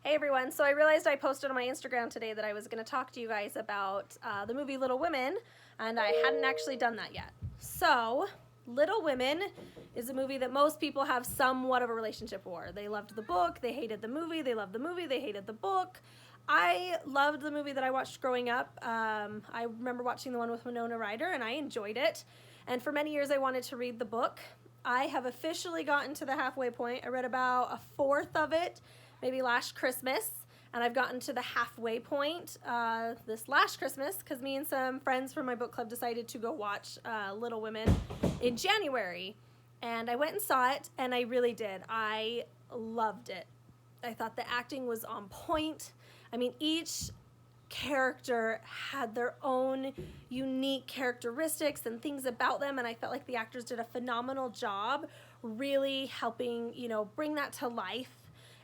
Hey everyone, so I realized I posted on my Instagram today that I was going to talk to you guys about the movie Little Women, and I hadn't actually done that yet. So, Little Women is a movie that most people have somewhat of a relationship for. They loved the book, they hated the movie, they loved the movie, they hated the book. I loved the movie that I watched growing up. I remember watching the one with Winona Ryder, and I enjoyed it. And for many years I wanted to read the book. I have officially gotten to the halfway point. I read about a fourth of it maybe last Christmas, and I've gotten to the halfway point this last Christmas because me and some friends from my book club decided to go watch Little Women in January, and I went and saw it, and I really did. I loved it. I thought the acting was on point. I mean, each character had their own unique characteristics and things about them, and I felt like the actors did a phenomenal job really helping, bring that to life.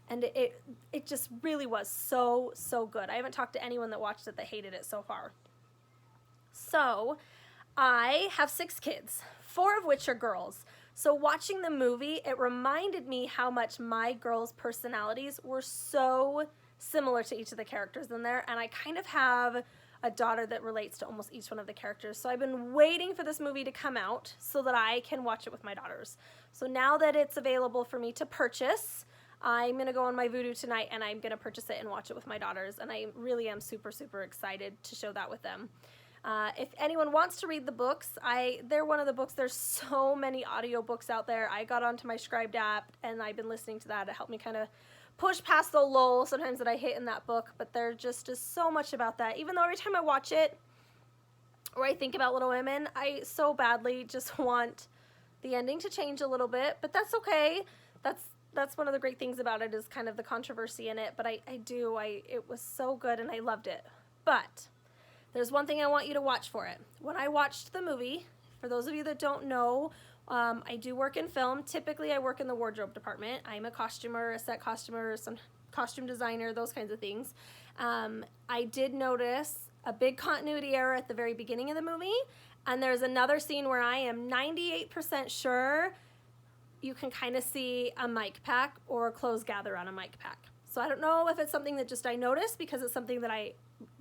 And it just really was so good. I haven't talked to anyone that watched it that hated it so far. So I have 6 kids, 4 of which are girls. So watching the movie, it reminded me how much my girls' personalities were so similar to each of the characters in there. And I kind of have a daughter that relates to almost each one of the characters. So I've been waiting for this movie to come out so that I can watch it with my daughters. So now that it's available for me to purchase, I'm going to go on my Vudu tonight and I'm going to purchase it and watch it with my daughters, and I really am super excited to show that with them. If anyone wants to read the books, they're one of the books. There's so many audiobooks out there. I got onto my Scribd app and I've been listening to that. It helped me kind of push past the lull sometimes that I hit in that book, but there just is so much about that. Even though every time I watch it or I think about Little Women, I so badly just want the ending to change a little bit, but that's okay. That's one of the great things about it, is kind of the controversy in it, but it was so good and I loved it. But there's one thing I want you to watch for it. When I watched the movie, for those of you that don't know, I do work in film. Typically I work in the wardrobe department. I'm a costumer, a set costumer, some costume designer, those kinds of things. I did notice a big continuity error at the very beginning of the movie, and there's another scene where I am 98% sure you can kind of see a mic pack or a clothes gather on a mic pack. So I don't know if it's something that just I noticed because it's something that I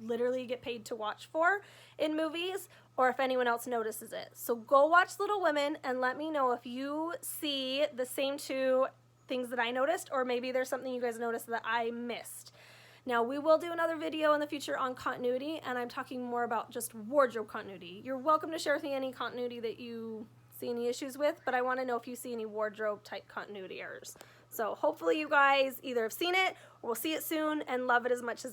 literally get paid to watch for in movies, or if anyone else notices it. So go watch Little Women and let me know if you see the same 2 things that I noticed, or maybe there's something you guys noticed that I missed. Now, we will do another video in the future on continuity, and I'm talking more about just wardrobe continuity. You're welcome to share with me any continuity that you see any issues with, but I want to know if you see any wardrobe type continuity errors. So hopefully you guys either have seen it or will see it soon and love it as much as